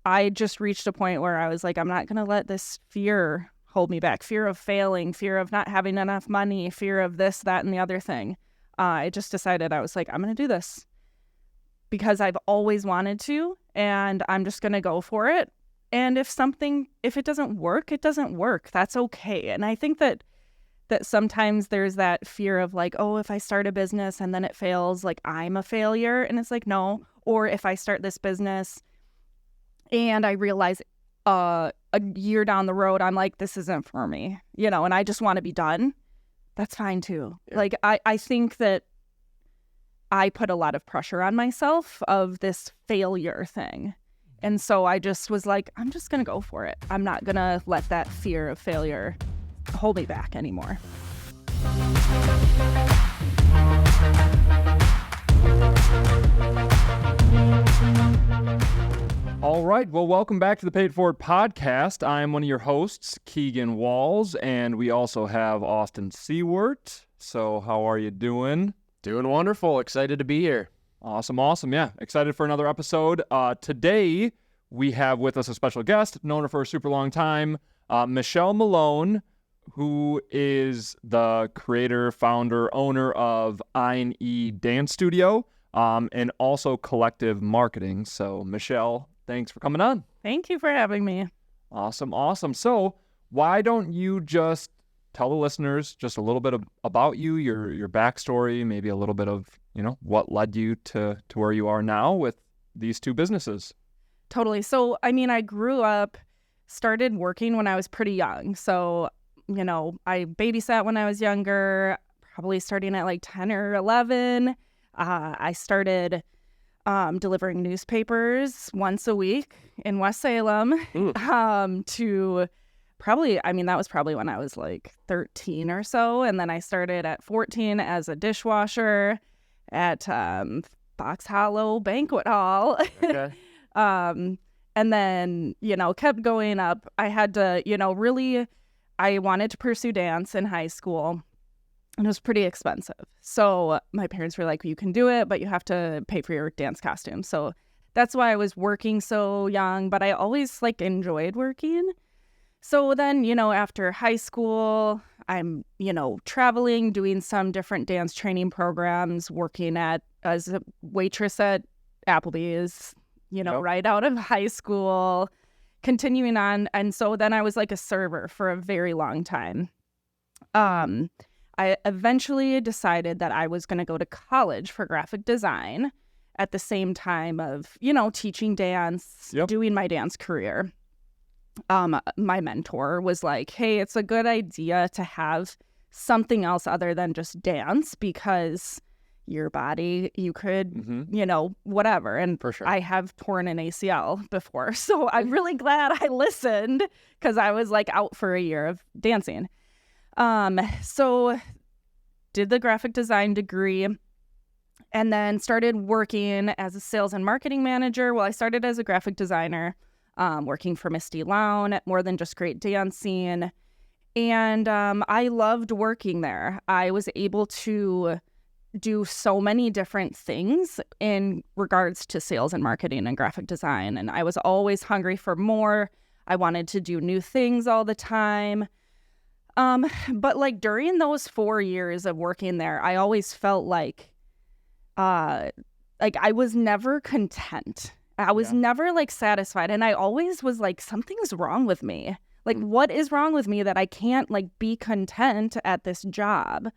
I just reached a point where I was like, I'm not going to let this fear hold me back. Fear of failing, fear of not having enough money, fear of this, that, and the other thing. I just decided, I was like, I'm going to do this because I've always wanted to, and I'm just going to go for it. And if it doesn't work, it doesn't work. That's okay. And I think that sometimes there's that fear of like, oh, if I start a business and then it fails, like I'm a failure. And it's like, no. Or if I start this business and I realize a year down the road, I'm like, this isn't for me, and I just want to be done. That's fine too. Yeah. Like, I think that I put a lot of pressure on myself of this failure thing. And so I just was like, I'm just going to go for it. I'm not going to let that fear of failure hold me back anymore. All right. Well, welcome back to the Paid Forward podcast. I'm one of your hosts, Keegan Walls, and we also have Austin Seward. So how are you doing? Doing wonderful. Excited to be here. Awesome. Yeah. Excited for another episode. Today, we have with us a special guest, known her for a super long time, Michelle Malone, who is the creator, founder, owner of I&E Dance Studio, and also Collective Marketing. So, Michelle, thanks for coming on. Thank you for having me. Awesome. So, why don't you just tell the listeners just a little bit about you, your backstory, maybe a little bit of, what led you to where you are now with these two businesses? Totally. So, I grew up, started working when I was pretty young. So, I babysat when I was younger, probably starting at like 10 or 11. I started delivering newspapers once a week in West Salem to probably, that was probably when I was like 13 or so. And then I started at 14 as a dishwasher at Fox Hollow Banquet Hall. Okay. And then, kept going up. I had to, really, I wanted to pursue dance in high school, and it was pretty expensive. So my parents were like, you can do it, but you have to pay for your dance costume. So that's why I was working so young, but I always enjoyed working. So then, after high school, I'm, traveling, doing some different dance training programs, working as a waitress at Applebee's, right out of high school, continuing on. And so then I was like a server for a very long time. I eventually decided that I was going to go to college for graphic design at the same time of, teaching dance, doing my dance career. My mentor was like, hey, it's a good idea to have something else other than just dance because your body, you could, whatever. And for sure. I have torn an ACL before. So I'm really glad I listened because I was out for a year of dancing. So did the graphic design degree and then started working as a sales and marketing manager. Well, I started as a graphic designer, working for Misty Lown at More Than Just Great Dancing. And I loved working there. I was able to do so many different things in regards to sales and marketing and graphic design. And I was always hungry for more. I wanted to do new things all the time. But during those 4 years of working there, I always felt like I was never content. I was never satisfied. And I always was like, something's wrong with me. What is wrong with me that I can't be content at this job?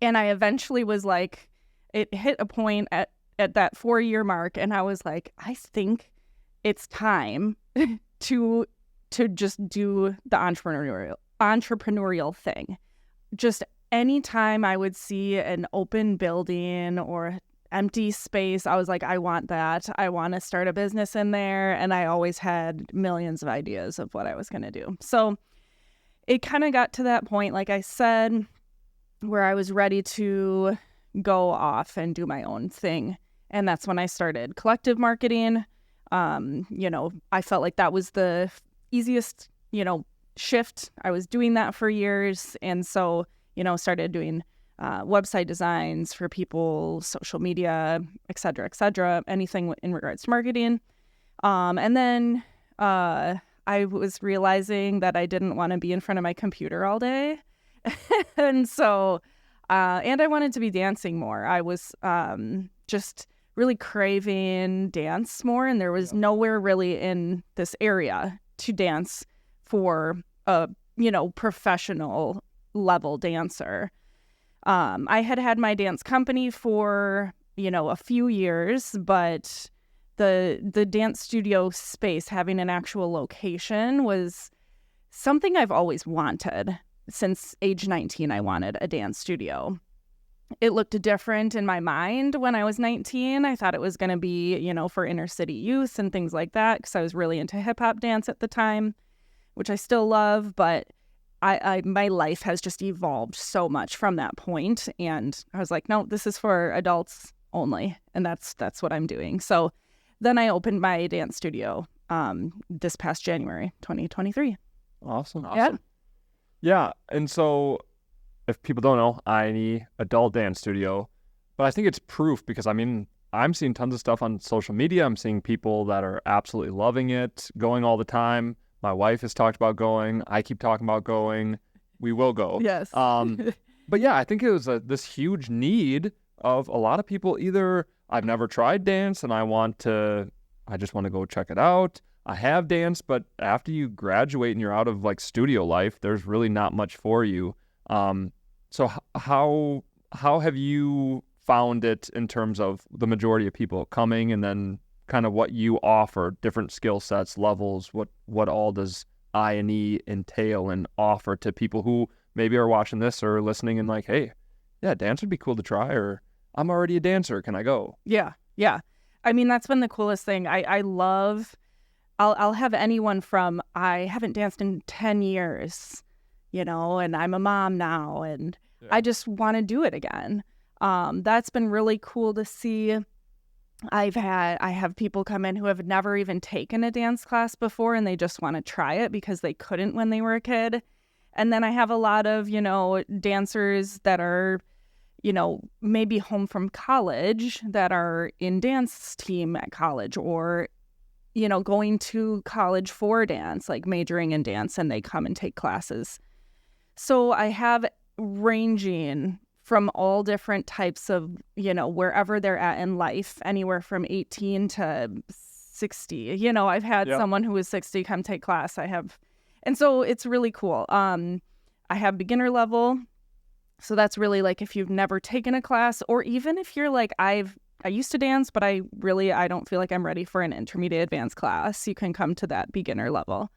And I eventually was it hit a point at that 4-year mark. And I was like, I think it's time to just do the entrepreneurial thing. Just anytime I would see an open building or empty space, I was like, I want that. I want to start a business in there. And I always had millions of ideas of what I was going to do. So it kind of got to that point, like I said, where I was ready to go off and do my own thing. And that's when I started Collective Marketing. I felt like that was the easiest, shift. I was doing that for years. And so, started doing website designs for people, social media, et cetera, anything in regards to marketing. And then I was realizing that I didn't want to be in front of my computer all day. And so, and I wanted to be dancing more. I was just really craving dance more, and there was nowhere really in this area to dance for a, professional level dancer. I had my dance company for, a few years, but the dance studio space, having an actual location, was something I've always wanted. Since age 19, I wanted a dance studio. It looked different in my mind when I was 19. I thought it was going to be, for inner city youth and things like that, because I was really into hip hop dance at the time, which I still love. But my life has just evolved so much from that point. And I was like, no, this is for adults only. And that's what I'm doing. So then I opened my dance studio this past January, 2023. Awesome. Yeah. And so if people don't know, I&E Adult Dance Studio, but I think it's proof because, I'm seeing tons of stuff on social media. I'm seeing people that are absolutely loving it, going all the time. My wife has talked about going. I keep talking about going. We will go. Yes. But yeah, I think it was this huge need of a lot of people. Either I've never tried dance and I just want to go check it out. I have danced, but after you graduate and you're out of like studio life, there's really not much for you. So how have you found it in terms of the majority of people coming, and then kind of what you offer, different skill sets, levels, what all does I&E entail and offer to people who maybe are watching this or listening and like, hey, yeah, dance would be cool to try, or I'm already a dancer, can I go? Yeah. That's been the coolest thing. I love, I'll have anyone from, I haven't danced in 10 years, and I'm a mom now, and I just want to do it again. That's been really cool to see. I have people come in who have never even taken a dance class before, and they just want to try it because they couldn't when they were a kid. And then I have a lot of, dancers that are, maybe home from college that are in dance team at college, or, going to college for dance, like majoring in dance, and they come and take classes. So I have ranging from all different types of, wherever they're at in life, anywhere from 18 to 60. I've had someone who was 60 come take class. And so it's really cool. I have beginner level. So that's really like if you've never taken a class, or even if you're like, I used to dance, but I don't feel like I'm ready for an intermediate advanced class. You can come to that beginner level.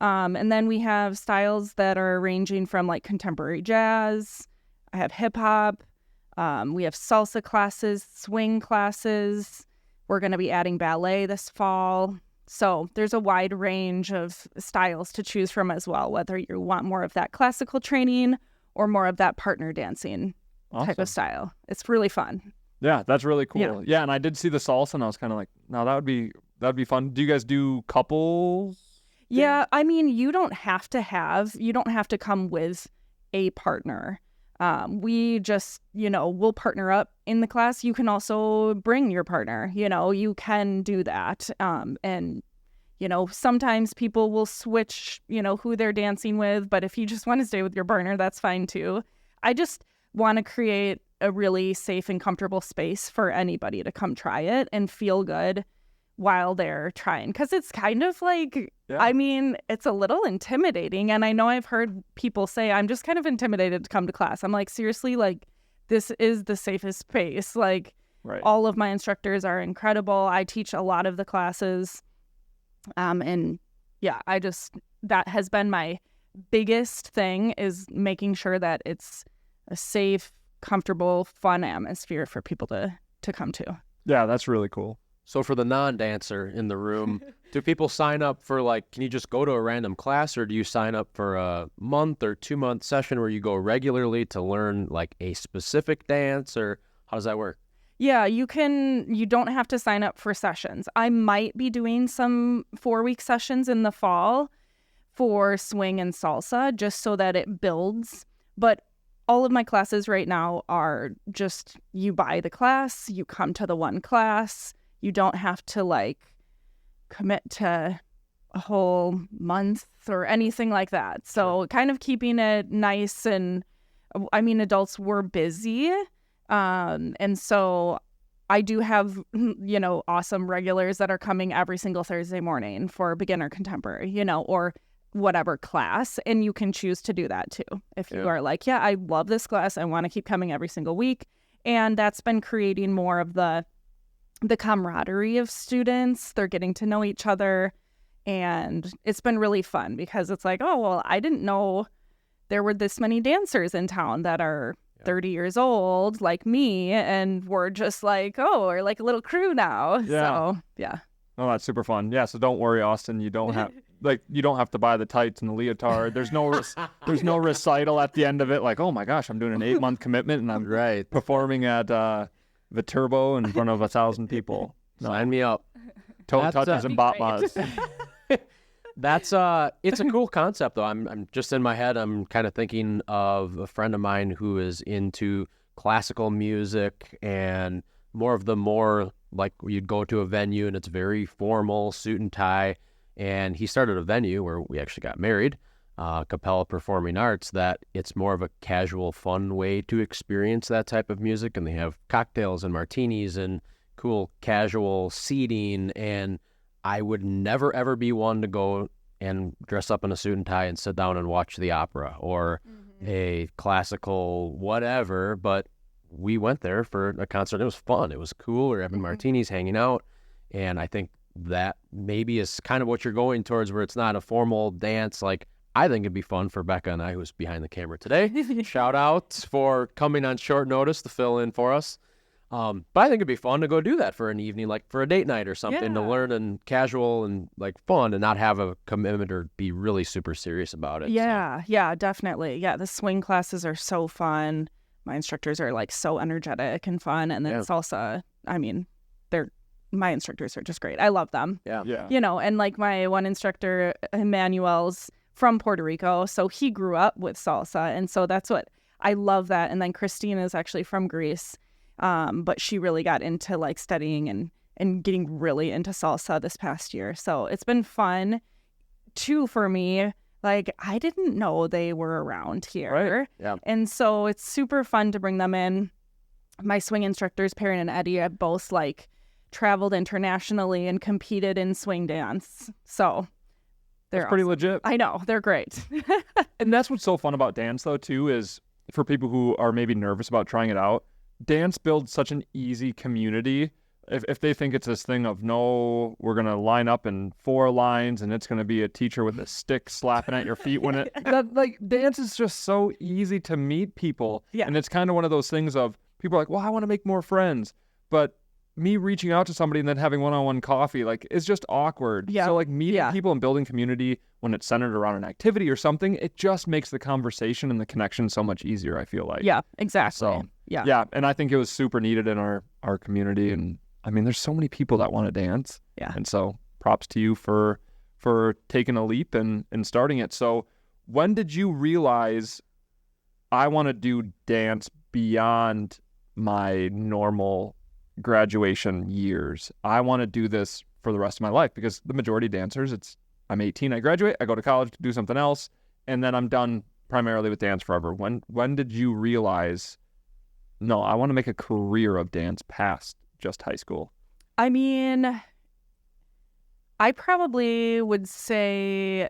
And then we have styles that are ranging from like contemporary jazz. I have hip hop. We have salsa classes, swing classes. We're going to be adding ballet this fall. So there's a wide range of styles to choose from as well, whether you want more of that classical training or more of that partner dancing type of style. It's really fun. Yeah, that's really cool. Yeah, and I did see the salsa, and I was kind of like, no, that'd be fun. Do you guys do couples? Yeah, you don't have to come with a partner. We just, we'll partner up in the class. You can also bring your partner, you can do that. And, sometimes people will switch, who they're dancing with. But if you just want to stay with your partner, that's fine too. I just want to create a really safe and comfortable space for anybody to come try it and feel good while they're trying. Because it's kind of like, it's a little intimidating. And I know I've heard people say, I'm just kind of intimidated to come to class. I'm like, seriously, like, this is the safest space. Like, all of my instructors are incredible. I teach a lot of the classes. And yeah, that has been my biggest thing, is making sure that it's a safe, comfortable, fun atmosphere for people to come to. Yeah, that's really cool. So for the non-dancer in the room, do people sign up for can you just go to a random class, or do you sign up for a month or 2-month session where you go regularly to learn like a specific dance, or how does that work? Yeah, you don't have to sign up for sessions. I might be doing some 4-week sessions in the fall for swing and salsa, just so that it builds. But all of my classes right now are just, you buy the class, you come to the one class. You don't have to commit to a whole month or anything like that. So kind of keeping it nice. And I mean, adults were busy. And so I do have, awesome regulars that are coming every single Thursday morning for beginner contemporary, or whatever class. And you can choose to do that too. If you are like, yeah, I love this class, I want to keep coming every single week. And that's been creating more of the camaraderie of students. They're getting to know each other. And it's been really fun because it's like, oh, well, I didn't know there were this many dancers in town that are 30 years old like me, and we're just like, oh, we're like a little crew now. Yeah. So, yeah. Oh, that's super fun. Yeah, so don't worry, Austin. You don't have to buy the tights and the leotard. There's no recital at the end of it like, oh my gosh, I'm doing an 8-month commitment and I'm performing at Viterbo in front of 1,000 people. No. Sign me up. Toe touches and batmas. That's it's a cool concept though. I'm just in my head. I'm kind of thinking of a friend of mine who is into classical music and more like you'd go to a venue and it's very formal, suit and tie. And he started a venue where we actually got married, Capella Performing Arts, that it's more of a casual, fun way to experience that type of music. And they have cocktails and martinis and cool casual seating. And I would never, ever be one to go and dress up in a suit and tie and sit down and watch the opera or a classical whatever. But we went there for a concert. It was fun. It was cool. We were having martinis, hanging out. And I think that maybe is kind of what you're going towards, where it's not a formal dance. Like, I think it'd be fun for Becca and I, who's behind the camera today. Shout out for coming on short notice to fill in for us. But I think it'd be fun to go do that for an evening, like for a date night or something, to learn and casual and like fun and not have a commitment or be really super serious about it. Yeah, definitely. Yeah, the swing classes are so fun. My instructors are like so energetic and fun. And then salsa, I mean, my instructors are just great. I love them. Yeah. And like my one instructor, Emmanuel's from Puerto Rico. So he grew up with salsa. And so that's what I love that. And then Christina is actually from Greece. But she really got into like studying and getting really into salsa this past year. So it's been fun too for me. Like, I didn't know they were around here. Right. Yeah. And so it's super fun to bring them in. My swing instructors, Perrin and Eddie, have both like traveled internationally and competed in swing dance. So they're pretty awesome. legit. I know. They're great. And that's what's so fun about dance though too, is for people who are maybe nervous about trying it out, dance builds such an easy community. If they think it's this thing of, no, we're going to line up in 4 lines and it's going to be a teacher with a stick slapping at your feet when dance is just so easy to meet people. Yeah. And it's kind of one of those things of people are like, well, I want to make more friends. But me reaching out to somebody and then having one-on-one coffee, like, is just awkward. Yeah. So like meeting people and building community when it's centered around an activity or something, it just makes the conversation and the connection so much easier, I feel like. Yeah, exactly. So yeah. Yeah, and I think it was super needed in our community. And I mean, there's so many people that want to dance. Yeah. And so props to you for taking a leap and starting it. So when did you realize I want to do dance beyond my normal graduation years? I want to do this for the rest of my life, because the majority of dancers, I'm 18, I graduate, I go to college to do something else, and then I'm done primarily with dance forever. When did you realize, no, I want to make a career of dance past just high school? I mean, I probably would say,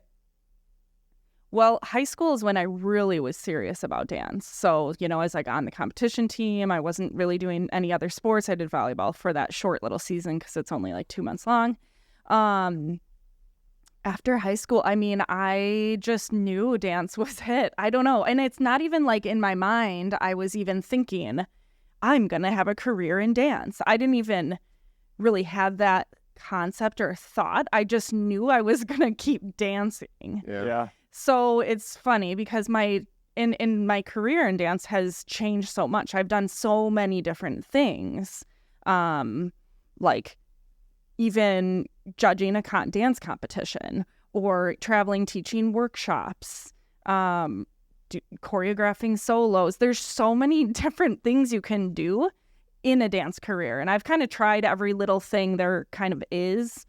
well, high school is when I really was serious about dance. So, I was like on the competition team. I wasn't really doing any other sports. I did volleyball for that short little season because it's only like 2 months long. After high school, I mean, I just knew dance was it. I don't know. And it's not even like in my mind I was even thinking, I'm going to have a career in dance. I didn't even really have that concept or thought. I just knew I was going to keep dancing. Yeah. So it's funny because my career in dance has changed so much. I've done so many different things, like even judging a dance competition or traveling, teaching workshops, choreographing solos. There's so many different things you can do in a dance career. And I've kind of tried every little thing there kind of is.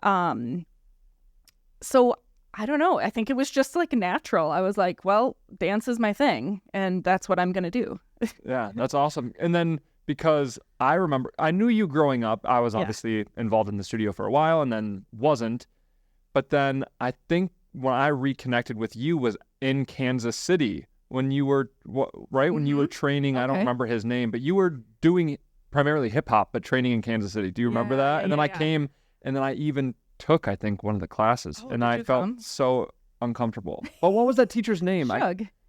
So I don't know. I think it was just like natural. I was like, well, dance is my thing, and that's what I'm going to do. Yeah, that's awesome. And then because I remember, I knew you growing up. I was obviously involved in the studio for a while and then wasn't. But then I think when I reconnected with you was in Kansas City when you were, when you were training. I don't remember his name, but you were doing primarily hip hop, but training in Kansas City. Do you remember that? And then I came, and then I even took, I think, one of the classes, and I felt so uncomfortable. But what was that teacher's name?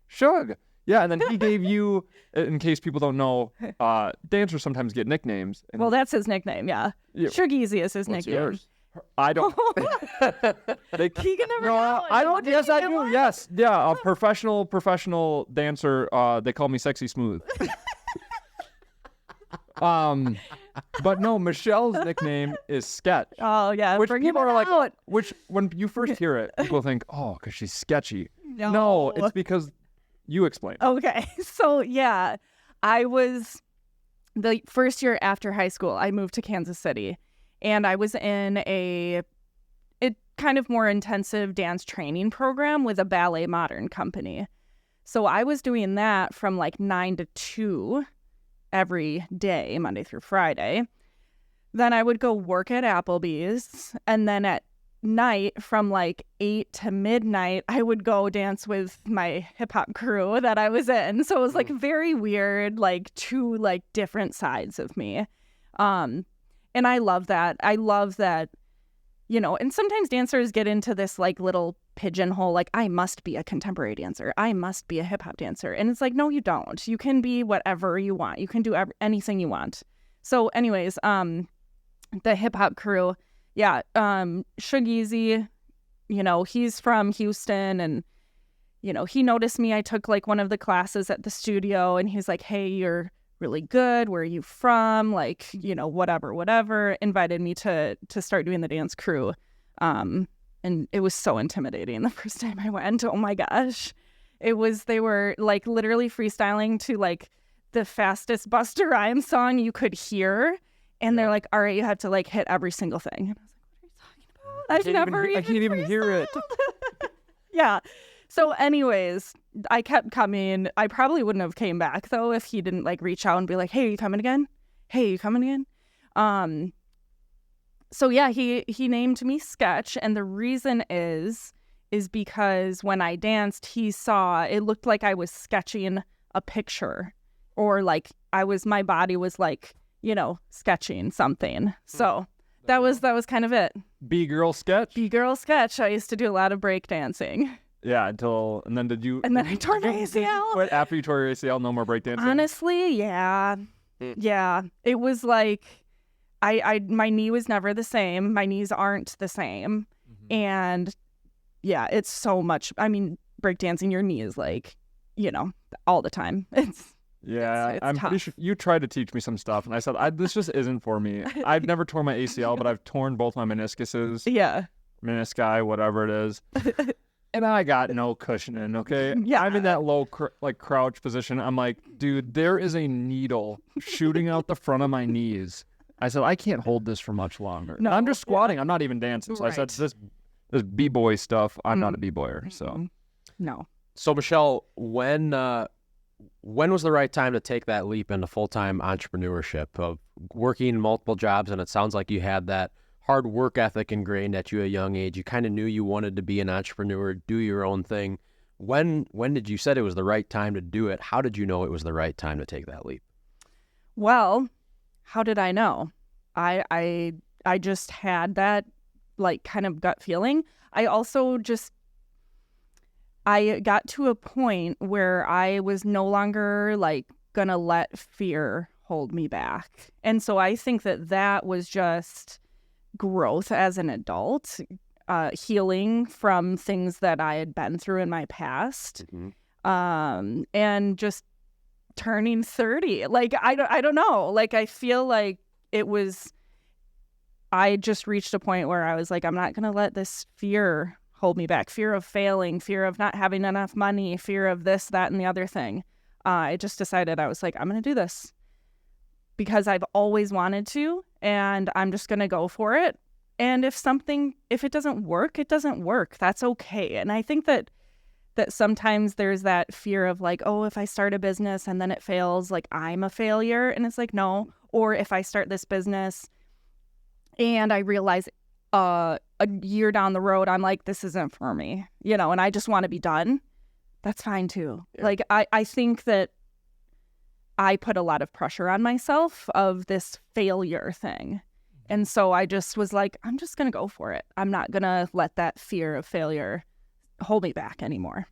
Shug. Yeah, and then he gave you, in case people don't know, dancers sometimes get nicknames. And well, that's his nickname, Shug Easy is his nickname. Yours? I don't. Keegan never knows. I don't. Yes, I do. Yes. Yeah, a professional dancer. They call me Sexy Smooth. But no, Michelle's nickname is Sketch. Oh yeah, which people are like, which when you first hear it, people think, oh, because she's sketchy. No, it's because you explain. Okay, so yeah, I was the first year after high school. I moved to Kansas City, and I was in a kind of more intensive dance training program with a ballet modern company. So I was doing that from like 9 to 2. Every day, Monday through Friday. Then I would go work at Applebee's, and then at night from like 8 to midnight, I would go dance with my hip hop crew that I was in. So it was like very weird, like two like different sides of me. And I love that. I love that, and sometimes dancers get into this like little pigeonhole, like I must be a contemporary dancer, I must be a hip-hop dancer, and it's like, no, you don't. You can be whatever you want. You can do anything you want. So anyways, the hip-hop crew, Shug Easy, he's from Houston, and he noticed me. I took like one of the classes at the studio, and he's like, hey, you're really good, where are you from, like, whatever, invited me to start doing the dance crew. And it was so intimidating the first time I went. Oh my gosh. They were like literally freestyling to like the fastest Busta Rhymes song you could hear. And they're like, all right, you have to like hit every single thing. And I was like, what are you talking about? I can't even hear it. Yeah. So anyways, I kept coming. I probably wouldn't have came back though if he didn't like reach out and be like, hey, are you coming again? Hey, are you coming again? So yeah, he named me Sketch, and the reason is because when I danced, he saw it looked like I was sketching a picture, or like my body was like, sketching something. So that was kind of it. B-girl Sketch. B-girl Sketch. I used to do a lot of break dancing. Yeah, and then I tore my ACL. What, after you tore your ACL, no more break dancing? Honestly, yeah. Yeah. It was like my knee was never the same. My knees aren't the same. And yeah, it's so much. I mean, breakdancing, your knee is like, all the time. It's I'm tough. pretty sure you tried to teach me some stuff, and I said, this just isn't for me. I've never torn my ACL, but I've torn both my meniscuses. Yeah. Menisci, whatever it is. And I got no cushioning, okay? Yeah. I'm in that low crouch position. I'm like, dude, there is a needle shooting out the front of my knees. I said, I can't hold this for much longer. No, I'm just squatting. I'm not even dancing. So I said, this b-boy stuff, I'm not a b-boyer. So no. So Michelle, when was the right time to take that leap into full-time entrepreneurship of working multiple jobs? And it sounds like you had that hard work ethic ingrained at you at a young age. You kind of knew you wanted to be an entrepreneur, do your own thing. When did you said it was the right time to do it? How did you know it was the right time to take that leap? Well, how did I know? I just had that like kind of gut feeling. I got to a point where I was no longer like gonna let fear hold me back. And so I think that was just growth as an adult, healing from things that I had been through in my past, and just turning 30. Like, I don't know. Like, I feel like I just reached a point where I was like, I'm not going to let this fear hold me back. Fear of failing, fear of not having enough money, fear of this, that, and the other thing. I just decided, I was like, I'm going to do this because I've always wanted to, and I'm just going to go for it. And if it doesn't work, it doesn't work. That's okay. And I think that sometimes there's that fear of like, oh, if I start a business and then it fails, like I'm a failure. And it's like, no. Or if I start this business and I realize a year down the road, I'm like, this isn't for me, and I just want to be done. That's fine too. Yeah. Like, I think that I put a lot of pressure on myself of this failure thing. And so I just was like, I'm just going to go for it. I'm not going to let that fear of failure hold me back anymore.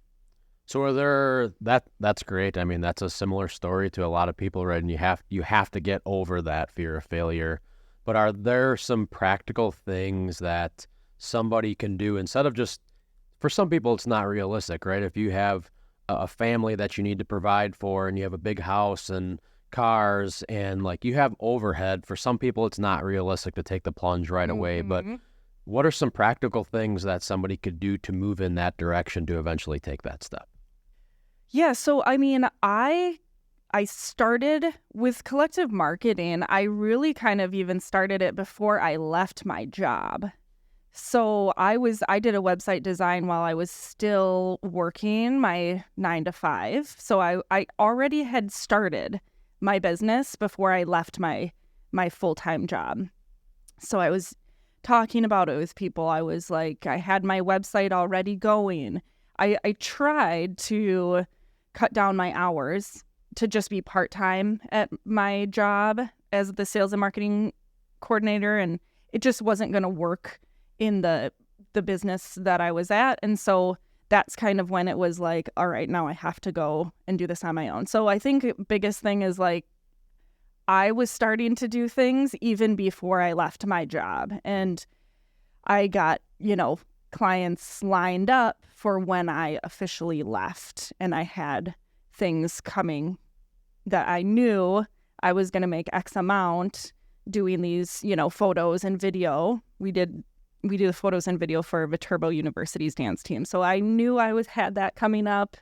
So that's great. I mean, that's a similar story to a lot of people, right? And you have to get over that fear of failure. But are there some practical things that somebody can do instead of just, for some people, it's not realistic, right? If you have a family that you need to provide for and you have a big house and cars and like you have overhead, for some people, it's not realistic to take the plunge right away. But what are some practical things that somebody could do to move in that direction to eventually take that step? Yeah. So, I mean, I started with collective marketing. I really kind of even started it before I left my job. So I did a website design while I was still working my 9 to 5. So I already had started my business before I left my full-time job. So I was talking about it with people. I was like, I had my website already going. I tried to cut down my hours to just be part-time at my job as the sales and marketing coordinator, and it just wasn't going to work in the business that I was at. And so that's kind of when it was like, all right, now I have to go and do this on my own. So I think biggest thing is like, I was starting to do things even before I left my job, and I got, clients lined up for when I officially left, and I had things coming that I knew I was going to make X amount doing these, photos and video. We do the photos and video for Viterbo University's dance team. So I knew I had that coming up.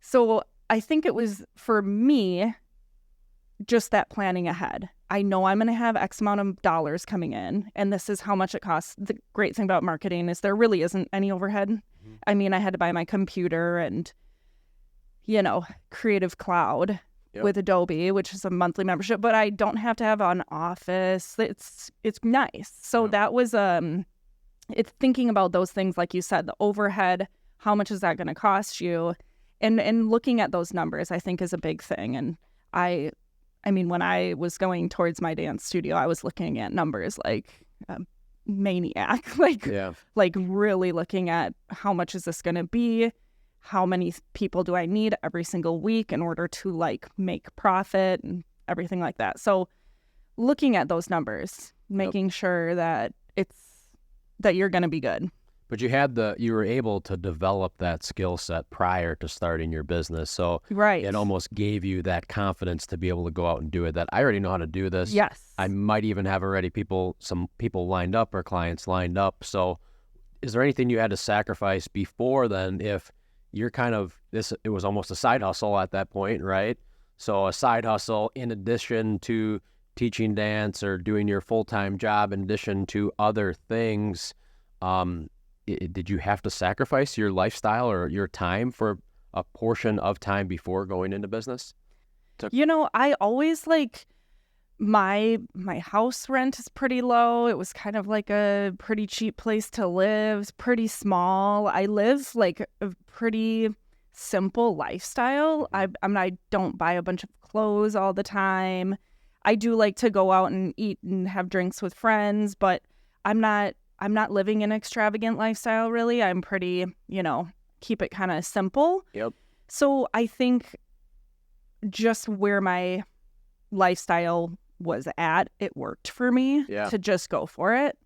So I think it was, for me, just that planning ahead. I know I'm going to have X amount of dollars coming in, and this is how much it costs. The great thing about marketing is there really isn't any overhead. Mm-hmm. I mean, I had to buy my computer and, Creative Cloud with Adobe, which is a monthly membership, but I don't have to have an office. It's nice. So that was it's thinking about those things, like you said, the overhead, how much is that going to cost you, and looking at those numbers, I think, is a big thing. And I mean, when I was going towards my dance studio, I was looking at numbers like a maniac, like really looking at how much is this going to be? How many people do I need every single week in order to make profit and everything like that. So looking at those numbers, making sure that that you're going to be good. But you were able to develop that skill set prior to starting your business. So it almost gave you that confidence to be able to go out and do it, that I already know how to do this. Yes. I might even have already some people lined up or clients lined up. So is there anything you had to sacrifice before then, if you're it was almost a side hustle at that point, right? So a side hustle in addition to teaching dance or doing your full-time job in addition to other things, did you have to sacrifice your lifestyle or your time for a portion of time before going into business? I always my house rent is pretty low. It was kind of like a pretty cheap place to live. It's pretty small. I live a pretty simple lifestyle. I don't buy a bunch of clothes all the time. I do like to go out and eat and have drinks with friends, but I'm not living an extravagant lifestyle, really. I'm pretty, keep it kind of simple. Yep. So I think just where my lifestyle was at, it worked for me to just go for it.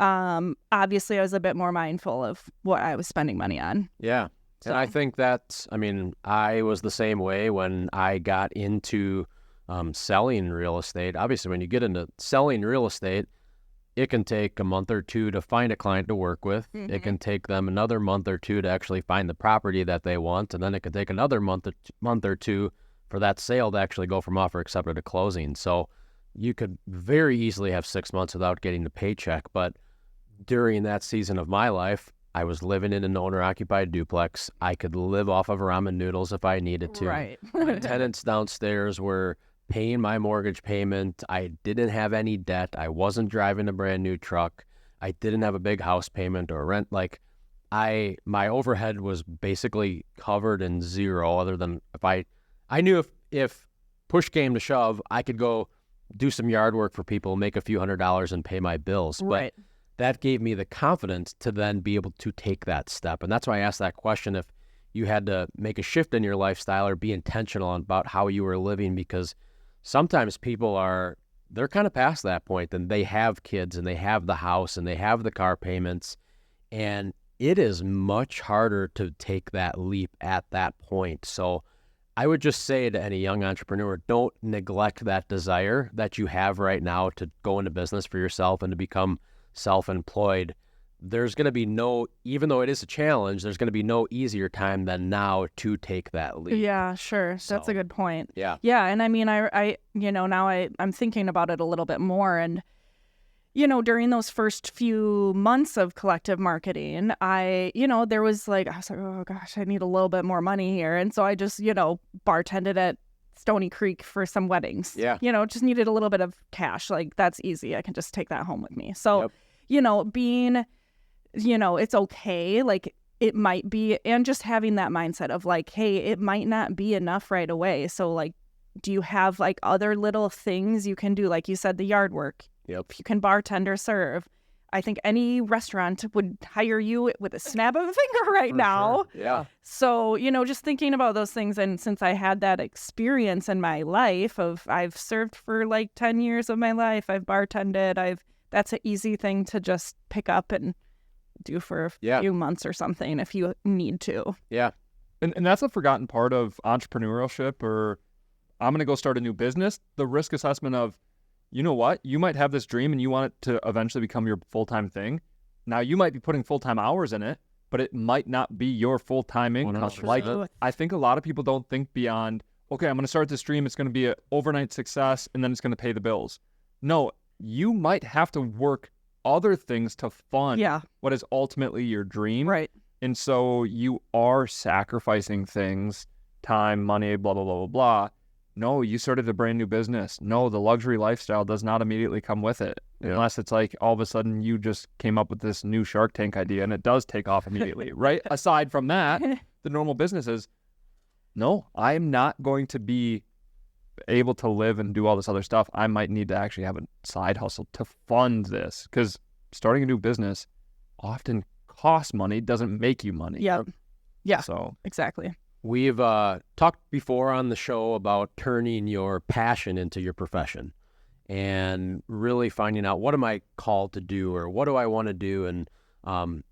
Obviously, I was a bit more mindful of what I was spending money on. Yeah. So. And I think I was the same way when I got into selling real estate. Obviously, when you get into selling real estate, it can take a month or two to find a client to work with. Mm-hmm. It can take them another month or two to actually find the property that they want. And then it could take another month or two for that sale to actually go from offer accepted to closing. So you could very easily have 6 months without getting the paycheck. But during that season of my life, I was living in an owner-occupied duplex. I could live off of ramen noodles if I needed to. Right. My tenants downstairs were paying my mortgage payment. I didn't have any debt. I wasn't driving a brand new truck. I didn't have a big house payment or rent. Like, my overhead was basically covered in zero, other than I knew if push came to shove, I could go do some yard work for people, make a few $100s and pay my bills. Right. But that gave me the confidence to then be able to take that step. And that's why I asked that question, if you had to make a shift in your lifestyle or be intentional about how you were living, because sometimes they're kind of past that point, and they have kids and they have the house and they have the car payments, and it is much harder to take that leap at that point. So I would just say to any young entrepreneur, don't neglect that desire that you have right now to go into business for yourself and to become self-employed. There's going to be even though it is a challenge, there's going to be no easier time than now to take that leap. Yeah, sure. That's a good point. Yeah. Yeah. And I mean, I now I'm thinking about it a little bit more. And, during those first few months of collective marketing, there was I was like, oh gosh, I need a little bit more money here. And so I just, bartended at Stony Creek for some weddings. Yeah. Just needed a little bit of cash. Like, that's easy. I can just take that home with me. So, Yep. being, it's okay. Like, it might be, and just having that mindset of like, hey, it might not be enough right away. So like, do you have like other little things you can do? Like you said, the yard work. Yep. If you can bartend or serve, I think any restaurant would hire you with a snap of a finger right now. Sure. Yeah. So, just thinking about those things. And since I had that experience in my life I've served for like 10 years of my life, I've bartended, that's an easy thing to just pick up and do for a few months or something if you need to. Yeah. And that's a forgotten part of entrepreneurship, or I'm going to go start a new business. The risk assessment of, you know what? You might have this dream and you want it to eventually become your full-time thing. Now, you might be putting full-time hours in it, but it might not be your full-time income. 100%. Like, I think a lot of people don't think beyond, okay, I'm going to start this dream. It's going to be an overnight success, and then it's going to pay the bills. No, you might have to work other things to fund what is ultimately your dream. Right. And so you are sacrificing things, time, money, blah, blah, blah, blah, blah. No, you started a brand new business. No, the luxury lifestyle does not immediately come with it. Yeah. Unless it's like all of a sudden you just came up with this new Shark Tank idea and it does take off immediately, right? Aside from that, the normal business is, no, I'm not going to be able to live and do all this other stuff. I might need to actually have a side hustle to fund this, because starting a new business often costs money, doesn't make you money. Yep. Yeah. So exactly. We've talked before on the show about turning your passion into your profession and really finding out, what am I called to do, or what do I want to do, and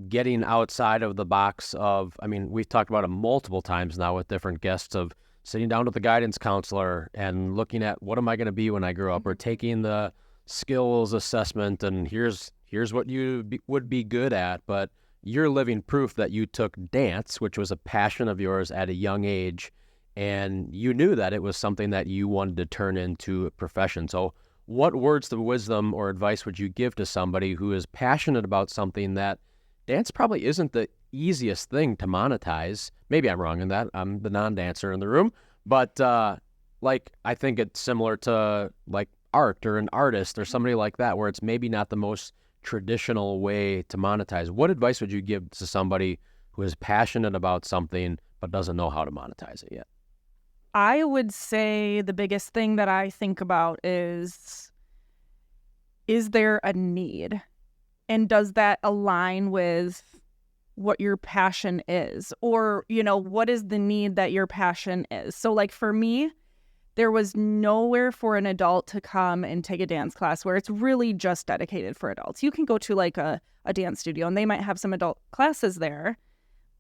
getting outside of the box of, we've talked about it multiple times now with different guests, of sitting down with the guidance counselor and looking at, what am I going to be when I grow up, or taking the skills assessment and here's what you would be good at. But you're living proof that you took dance, which was a passion of yours at a young age, and you knew that it was something that you wanted to turn into a profession. So what words of wisdom or advice would you give to somebody who is passionate about something that dance probably isn't the easiest thing to monetize? Maybe I'm wrong in that. I'm the non-dancer in the room. But I think it's similar to like art or an artist or somebody like that, where it's maybe not the most traditional way to monetize. What advice would you give to somebody who is passionate about something but doesn't know how to monetize it yet? I would say the biggest thing that I think about is there a need? And does that align with what your passion is? Or, what is the need that your passion is? So like for me, there was nowhere for an adult to come and take a dance class where it's really just dedicated for adults. You can go to like a dance studio and they might have some adult classes there,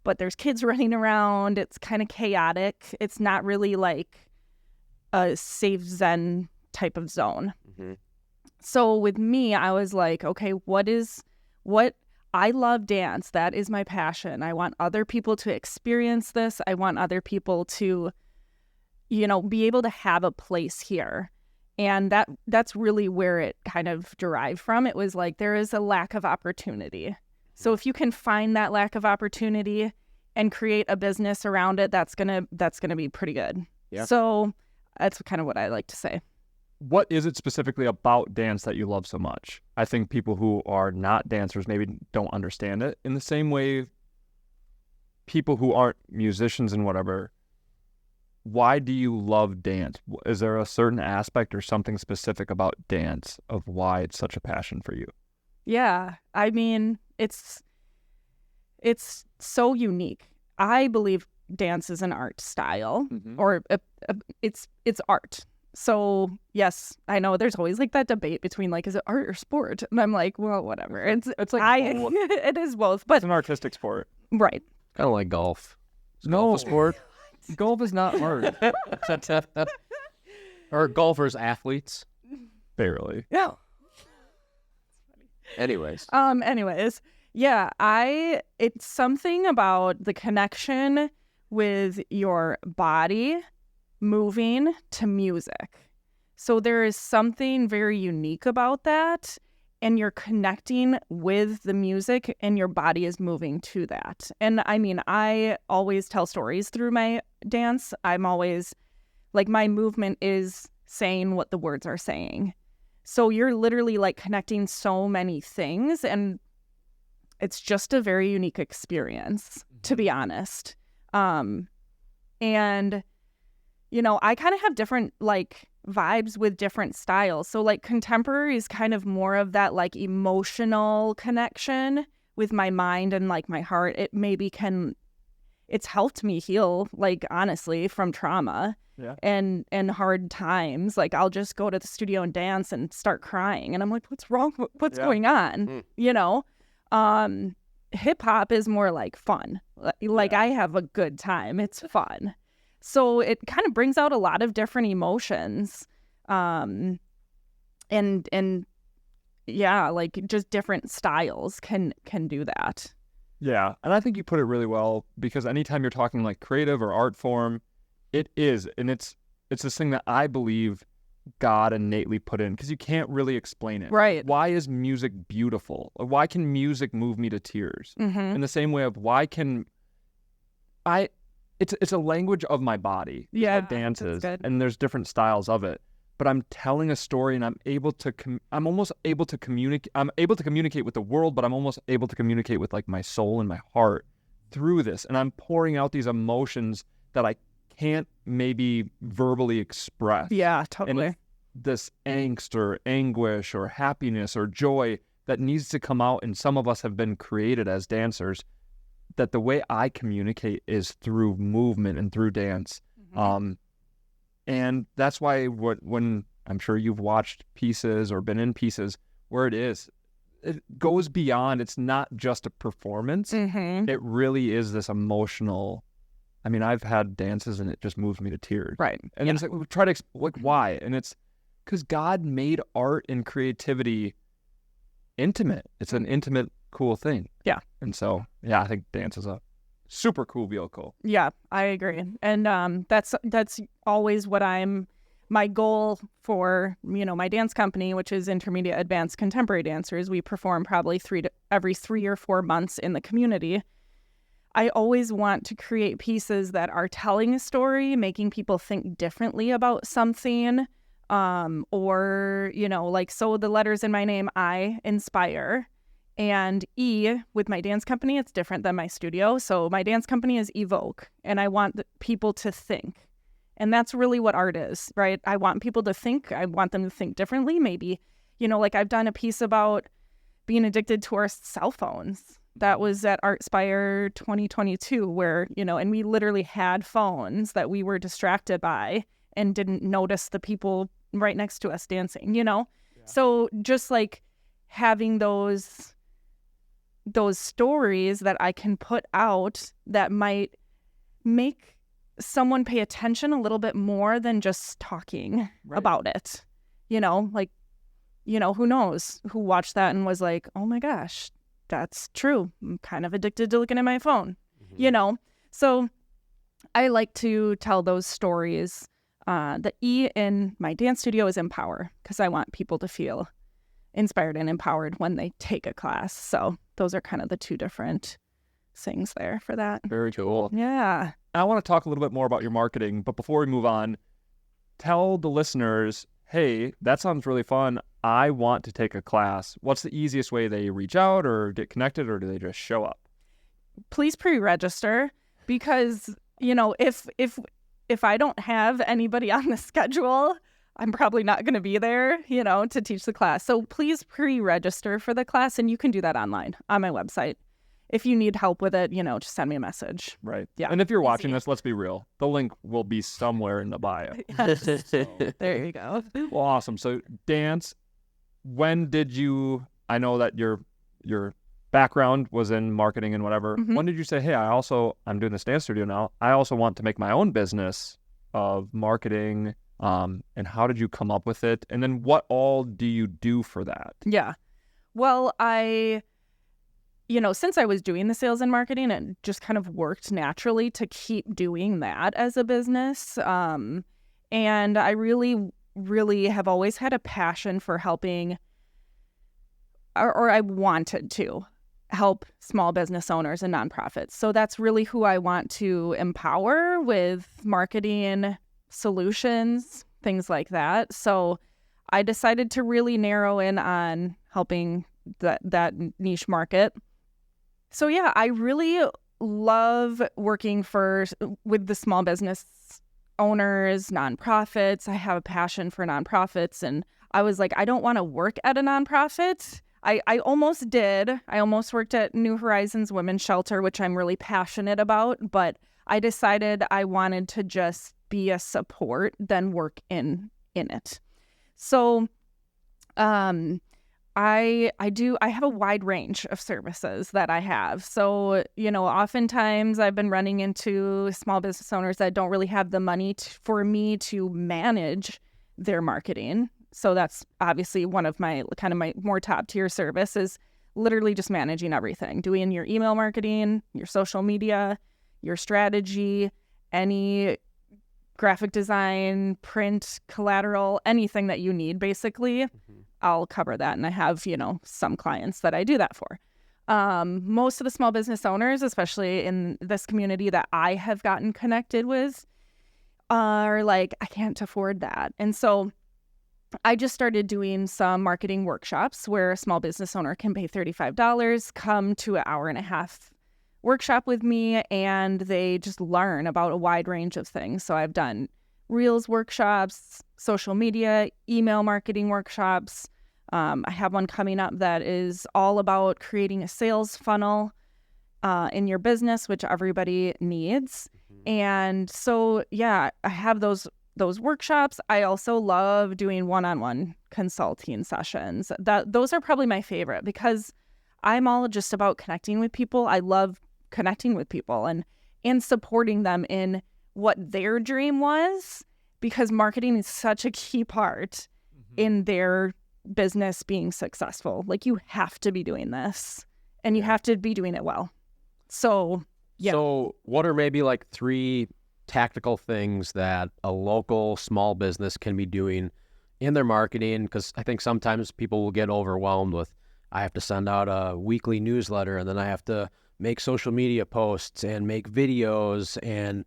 but there's kids running around. It's kind of chaotic. It's not really like a safe Zen type of zone. Mm-hmm. So with me, I was like, okay, what I love dance. That is my passion. I want other people to experience this. I want other people to, be able to have a place here. And that's really where it kind of derived from. It was like there is a lack of opportunity. So if you can find that lack of opportunity and create a business around it, that's gonna be pretty good. Yeah. So that's kind of what I like to say. What is it specifically about dance that you love so much? I think people who are not dancers maybe don't understand it in the same way people who aren't musicians and whatever. Why do you love dance? Is there a certain aspect or something specific about dance of why it's such a passion for you? Yeah, I mean, it's so unique. I believe dance is an art style, or it's art. So yes, I know there's always like that debate between like, is it art or sport? And I'm like, well, whatever. It's like it is both, but It's an artistic sport. right. Kind of like golf. Is No. golf a sport? Golf is not art. Or golfers athletes? Barely. Yeah. Anyways. Anyways, yeah, it's something about the connection with your body moving to music. So there is something very unique about that, and you're connecting with the music and your body is moving to that. And I mean, I always tell stories through my dance. I'm always like, my movement is saying what the words are saying. So you're literally like connecting so many things, and it's just a very unique experience, to be honest. And you know, I kind of have different like vibes with different styles. So like contemporary is kind of more of that like emotional connection with my mind and like my heart. It's helped me heal, like, honestly, from trauma. Yeah. And hard times. Like, I'll just go to the studio and dance and start crying, and I'm like, what's wrong? What's going on? You know? Hip hop is more like fun. Like, I have a good time. It's fun. So it kind of brings out a lot of different emotions. And yeah, like just different styles can do that. Yeah. And I think you put it really well, because anytime you're talking like creative or art form, it is. And it's this thing that I believe God innately put in, because you can't really explain it. Right. Why is music beautiful? Or why can music move me to tears? In the same way of why can it's a language of my body. Yeah, what dance that's is. good. And there's different styles of it. But I'm telling a story, and I'm almost able to communicate. I'm able to communicate with the world, but I'm almost able to communicate with like my soul and my heart through this. And I'm pouring out these emotions that I can't maybe verbally express. Yeah, totally. And this angst or anguish or happiness or joy that needs to come out, and some of us have been created as dancers, that the way I communicate is through movement and through dance. And that's why when I'm sure you've watched pieces or been in pieces where it goes beyond, it's not just a performance. It really is this emotional. I mean, I've had dances and it just moves me to tears. Right. And then it's like, we try to like, why? And it's because God made art and creativity intimate. It's an intimate, cool thing. Yeah. And so, yeah, I think dance is a super cool vehicle. Yeah, I agree. And that's always what my goal for, you know, my dance company, which is Intermediate Advanced Contemporary Dancers. We perform probably every 3 or 4 months in the community. I always want to create pieces that are telling a story, making people think differently about something, or, you know, like, so the letters in my name, I, inspire. And E, with my dance company, it's different than my studio. So my dance company is Evoke, and I want people to think. And that's really what art is, right? I want people to think. I want them to think differently. Maybe, you know, like I've done a piece about being addicted to our cell phones. That was at Artspire 2022, where, you know, and we literally had phones that we were distracted by and didn't notice the people right next to us dancing, you know? Yeah. So just like having those stories that I can put out that might make someone pay attention a little bit more than just talking about it. You know, like, you know, who knows who watched that and was like, oh my gosh, that's true. I'm kind of addicted to looking at my phone, you know? So I like to tell those stories The E in my dance studio is empower, because I want people to feel inspired and empowered when they take a class. So those are kind of the two different things there for that. Very cool. Yeah. I want to talk a little bit more about your marketing, but before we move on, tell the listeners, hey, that sounds really fun. I want to take a class. What's the easiest way they reach out or get connected, or do they just show up? Please pre-register, because, you know, if I don't have anybody on the schedule, I'm probably not going to be there, you know, to teach the class. So please pre-register for the class, and you can do that online on my website. If you need help with it, you know, just send me a message. Right. Yeah. And if you're watching Easy. this, let's be real. The link will be somewhere in the bio. There you go. Well, awesome. So dance, when did you, I know that your background was in marketing and whatever. Mhm. When did you say, hey, I'm doing this dance studio now. I also want to make my own business of marketing. And how did you come up with it? And then what all do you do for that? Yeah. Well, since I was doing the sales and marketing, it just kind of worked naturally to keep doing that as a business. And I really, really have always had a passion for helping, or I wanted to help small business owners and nonprofits. So that's really who I want to empower with marketing solutions, things like that. So I decided to really narrow in on helping that niche market. So yeah, I really love working with the small business owners, nonprofits. I have a passion for nonprofits, and I was like, I don't want to work at a nonprofit. I almost did. I almost worked at New Horizons Women's Shelter, which I'm really passionate about, but I decided I wanted to just be a support than work in it. So I have a wide range of services that I have. So, oftentimes I've been running into small business owners that don't really have the money for me to manage their marketing. So that's obviously one of my more top tier service is literally just managing everything, doing your email marketing, your social media, your strategy, any graphic design, print, collateral, anything that you need, basically. Mm-hmm. I'll cover that. And I have, some clients that I do that for. Most of the small business owners, especially in this community that I have gotten connected with, are like, I can't afford that. And so I just started doing some marketing workshops where a small business owner can pay $35, come to an hour and a half workshop with me, and they just learn about a wide range of things. So I've done Reels workshops, social media, email marketing workshops. I have one coming up that is all about creating a sales funnel in your business, which everybody needs. Mm-hmm. And so, yeah, I have those workshops. I also love doing one-on-one consulting sessions. Those are probably my favorite because I'm all just about connecting with people. I love connecting with people and supporting them in what their dream was, because marketing is such a key part in their business being successful. Like, you have to be doing this and you have to be doing it well. So, yeah. So what are maybe like 3 tactical things that a local small business can be doing in their marketing? Because I think sometimes people will get overwhelmed with, I have to send out a weekly newsletter, and then I have to make social media posts and make videos. And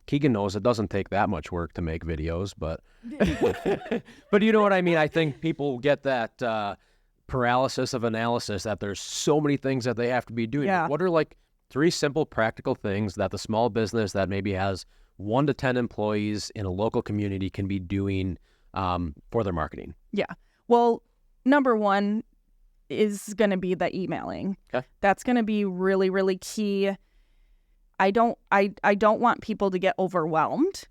Keegan knows it doesn't take that much work to make videos, but but you know what I mean? I think people get that paralysis of analysis, that there's so many things that they have to be doing. Yeah. What are like 3 simple practical things that the small business that maybe has 1 to 10 employees in a local community can be doing for their marketing? Yeah. Well, number 1 is going to be the emailing. Okay. That's going to be really, really key. I don't want people to get overwhelmed,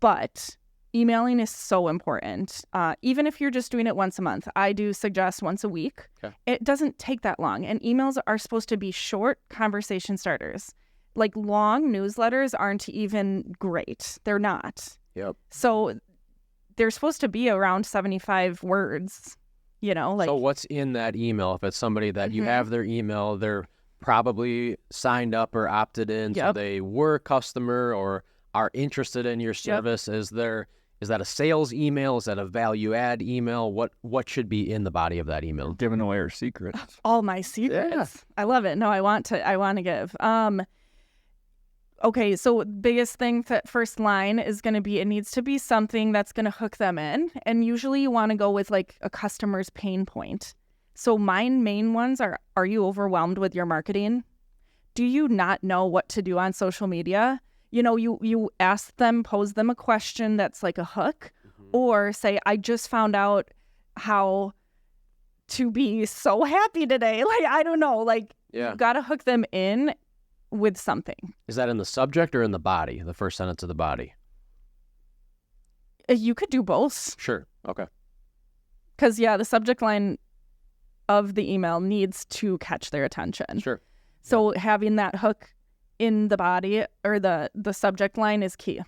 but emailing is so important. Even if you're just doing it once a month, I do suggest once a week. Okay. It doesn't take that long. And emails are supposed to be short conversation starters. Like, long newsletters aren't even great. They're not. Yep. So they're supposed to be around 75 words, So what's in that email? If it's somebody that you have their email, they're probably signed up or opted in. Yep. So they were a customer or are interested in your service? Is that a sales email? Is that a value add email? What should be in the body of that email? Giving away our secrets. All my secrets. I love it. No, I want to give. Okay, so biggest thing, first line is going to be, it needs to be something that's going to hook them in. And usually you want to go with like a customer's pain point. So my main ones are you overwhelmed with your marketing? Do you not know what to do on social media? You know, you ask them, pose them a question that's like a hook, or say, I just found out how to be so happy today. Like, I don't know, like you got to hook them in with something. Is that in the subject or in the body, the first sentence of the body? You could do both. Sure. Okay. Because, the subject line of the email needs to catch their attention. Sure. So having that hook in the body or the subject line is key.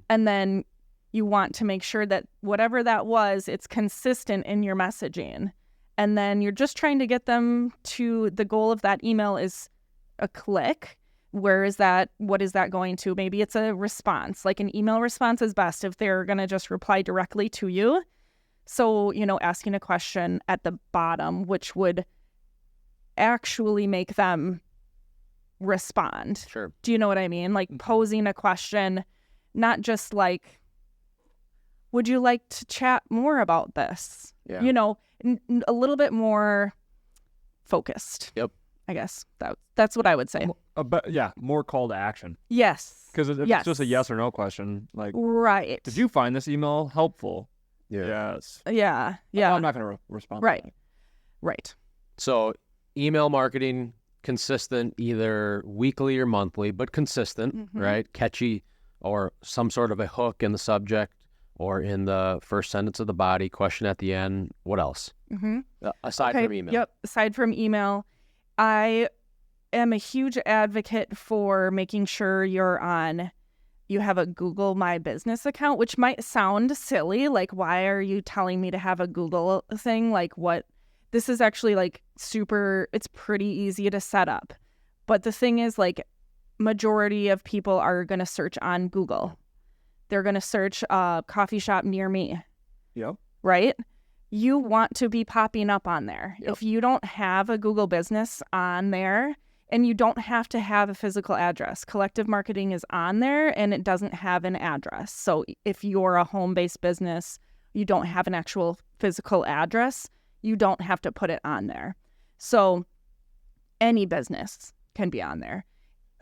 And then you want to make sure that whatever that was, it's consistent in your messaging. And then you're just trying to get them to the goal of that email is a click. Where is that? What is that going to? Maybe it's a response. Like an email response is best if they're going to just reply directly to you. So, asking a question at the bottom, which would actually make them respond. Sure. Do you know what I mean? Like posing a question, not just like, would you like to chat more about this? Yeah. A little bit more focused. Yep. I guess that's what I would say. More call to action. Yes. Because if it's just a yes or no question, like, right. Did you find this email helpful? Yeah. Yes. Yeah. I'm not going to respond. Right. To that. Right. So email marketing, consistent, either weekly or monthly, but consistent, right? Catchy, or some sort of a hook in the subject or in the first sentence of the body, question at the end. What else? Aside from email. Yep. Aside from email, I am a huge advocate for making sure you have a Google My Business account, which might sound silly. Like, why are you telling me to have a Google thing? Like, what? This is actually like it's pretty easy to set up. But the thing is, like, majority of people are going to search on Google. They're going to search coffee shop near me. Yep. Right? You want to be popping up on there. Yep. If you don't have a Google business on there, and you don't have to have a physical address. Collective Marketing is on there and it doesn't have an address. So if you're a home-based business, you don't have an actual physical address, you don't have to put it on there. So any business can be on there.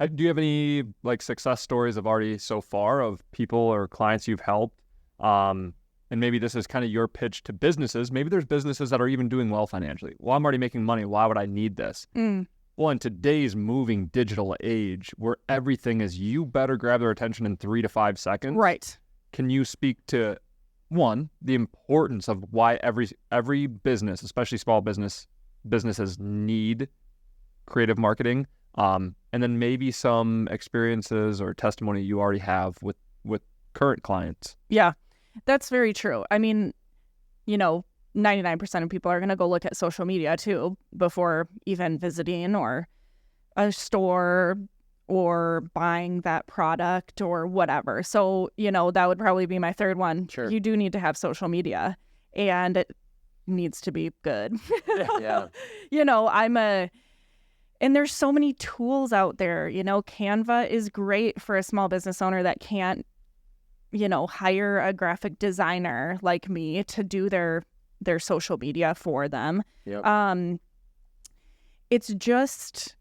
Do you have any like success stories so far of people or clients you've helped? And maybe this is kind of your pitch to businesses. Maybe there's businesses that are even doing well financially. Well, I'm already making money. Why would I need this? Well, in today's moving digital age where everything is, you better grab their attention in 3 to 5 seconds. Right. Can you speak to, one, the importance of why every business, especially small businesses need creative marketing? And then maybe some experiences or testimony you already have with current clients. Yeah, that's very true. I mean, 99% of people are going to go look at social media too before even visiting or a store or buying that product or whatever. So, that would probably be my third one. Sure. You do need to have social media and it needs to be good. Yeah. And there's so many tools out there. Canva is great for a small business owner that can't, hire a graphic designer like me to do their social media for them. Yep. It's just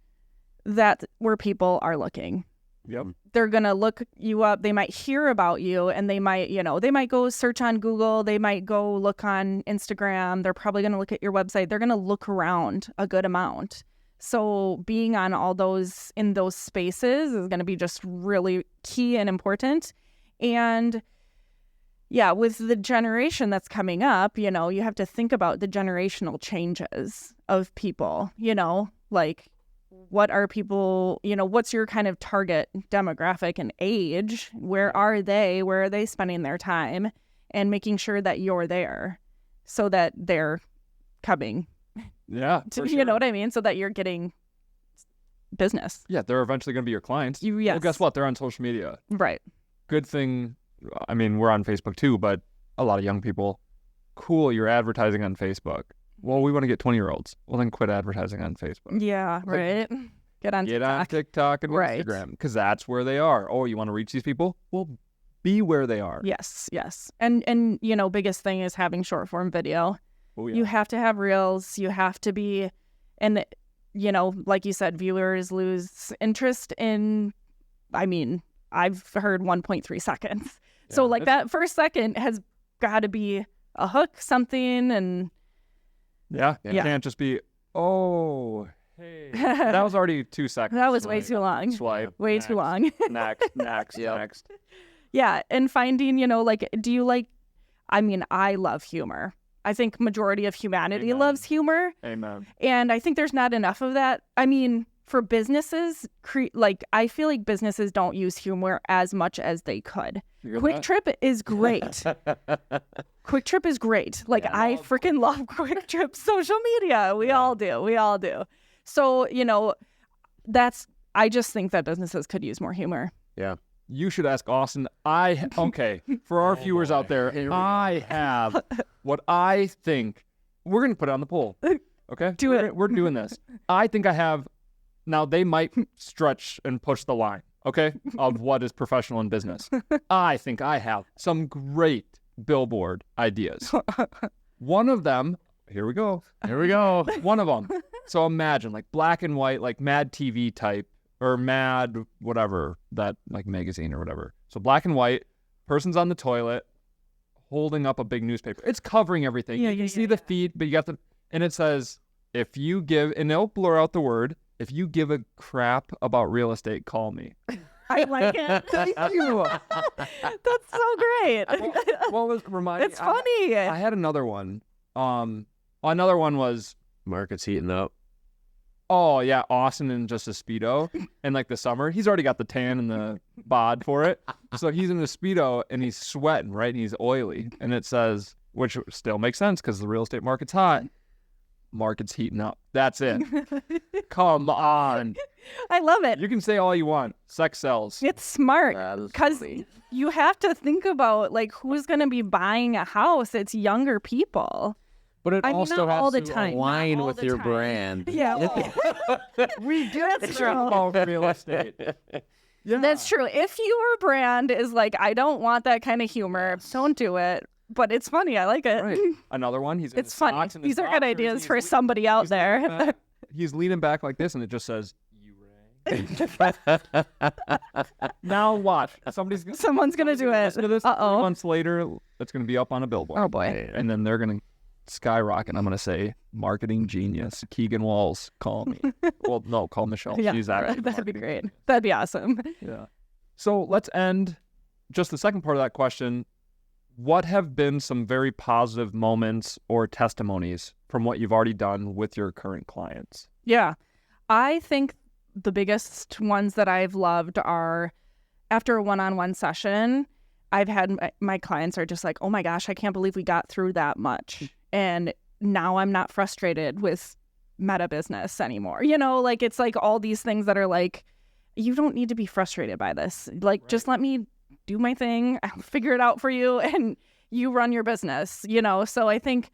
that where people are looking. Yep. They're going to look you up. They might hear about you and they might go search on Google. They might go look on Instagram. They're probably going to look at your website. They're going to look around a good amount. So being on all those in those spaces is going to be just really key and important. And yeah, with the generation that's coming up, you have to think about the generational changes of people, like what are people, what's your kind of target demographic and age? Where are they spending their time? And making sure that you're there so that they're coming. Yeah. You know what I mean? So that you're getting business. Yeah, they're eventually going to be your clients. Yes. Well, guess what? They're on social media. Right. good thing, I mean, we're on Facebook too, but a lot of young people, cool, you're advertising on Facebook. Well, we want to get 20-year-olds. Well, then quit advertising on Facebook. Yeah, right. Get on TikTok and Right. Instagram, because that's where they are. Oh, you want to reach these people? Well, be where they are. Yes, yes. And you know, biggest thing is having short form video. Oh, yeah. You have to have reels. You have to be, and you know, like you said, viewers lose interest in, I mean, I've heard 1.3 seconds. So Yeah, like that first second has got to be a hook, something, and Yeah. Yeah. It can't just be, oh, hey. That was already 2 seconds. that was way Swipe, too long. Swipe. Way next, too long. Next. Yep. Next. Yeah, and finding, you know, like, do you like, I mean, I love humor. I think majority of humanity Amen. loves humor. Amen. And I think there's not enough of that. I mean, for businesses, like, I feel like businesses don't use humor as much as they could. You hear Quick that? Trip is great. Quick Trip is great. Like, Yeah, I freaking love Quick Trip social media. We all do. We all do. So, you know, I just think that businesses could use more humor. You should ask Austin. Okay, for our viewers out there, I have what I think. We're going to put it on the poll. Okay? Do it. We're doing this. I think I have, now they might stretch and push the line, okay, of what is professional in business. I think I have some great billboard ideas. One of them, here we go. Here we go. One of them. So imagine like black and white, like Mad TV type or Mad whatever, that like magazine or whatever. So black and white, person's on the toilet holding up a big newspaper. It's covering everything. Yeah, You can yeah, see yeah, the feet, but you got and it says, if you give, and they'll blur out the word, if you give a crap about real estate, call me. I like it. Thank you. That's so great. Well, remind me. It's funny. I had another one. Another one was, Market's heating up. oh yeah, Austin in just a Speedo in like the summer. He's already got the tan and the bod for it. So he's in a Speedo and he's sweating, right? And he's oily. And it says, which still makes sense because the real estate market's hot. Market's heating up. That's it. Come on. I love it. You can say all you want. Sex sells. It's smart That is because funny. you have to think about like who's going to be buying a house. It's younger people. But it I mean, also not has all the to time. align Not all with the your time. brand. Yeah, We do That's true. about real estate. Yeah. that's true. If your brand is like, I don't want that kind of humor, don't do it. But it's funny. I like it. Right. Another one. He's in It's his funny. socks and his These are good boxers, ideas he's for le- somebody out he's leaning there. back- He's leaning back like this, and it just says, "You rang." Now watch. Someone's going to do it. Listen to this. 3 Uh-oh. months later, it's going to be up on a billboard. Oh, boy. And then they're going to skyrocket. I'm going to say, marketing genius. Keegan Walls, call me. Well, no, call Michelle. Yeah, She's actually that'd be marketing great. genius. That'd be awesome. Yeah. So let's end just the second part of that question. What have been some very positive moments or testimonies from what you've already done with your current clients? Yeah. I think the biggest ones that I've loved are after a one-on-one session, I've had my clients are just like, oh my gosh, I can't believe we got through that much. And now I'm not frustrated with meta business anymore. You know, like it's like all these things that are like, you don't need to be frustrated by this. Like, just let me do my thing. I'll figure it out for you and you run your business, you know? So I think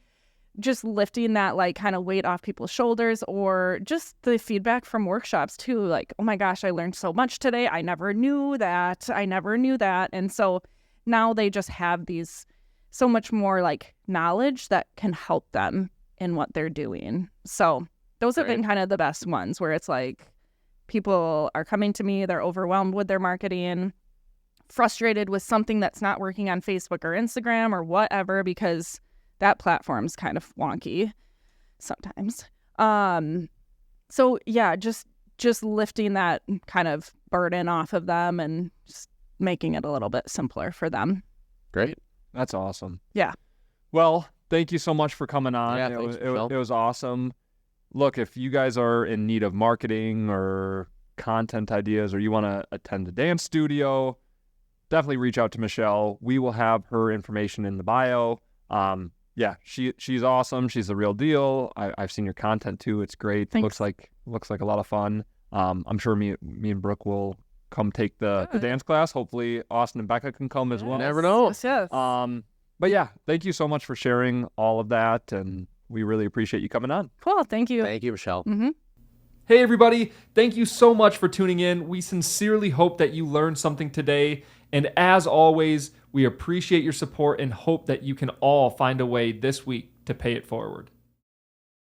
just lifting that like kind of weight off people's shoulders, or just the feedback from workshops too. Like, oh my gosh, I learned so much today. I never knew that. And so now they just have these so much more like knowledge that can help them in what they're doing. So those have been kind of the best ones where it's like people are coming to me, they're overwhelmed with their marketing, frustrated with something that's not working on Facebook or Instagram or whatever, because that platform's kind of wonky sometimes. So yeah, just lifting that kind of burden off of them and just making it a little bit simpler for them. Great. That's awesome. Yeah. Well, thank you so much for coming on. Yeah, it, thanks, was, Michelle. it was awesome. Look, if you guys are in need of marketing or content ideas, or you want to attend a dance studio, definitely reach out to Michelle. We will have her information in the bio. Yeah, she's awesome. She's the real deal. I've seen your content too. It's great. Thanks. Looks like a lot of fun. I'm sure me and Brooke will come take the dance class. Hopefully Austin and Becca can come as well. Never know. Yes. But yeah, thank you so much for sharing all of that, and we really appreciate you coming on. Cool. Thank you. Thank you, Michelle. Hey everybody, thank you so much for tuning in. We sincerely hope that you learned something today. And as always, we appreciate your support and hope that you can all find a way this week to pay it forward.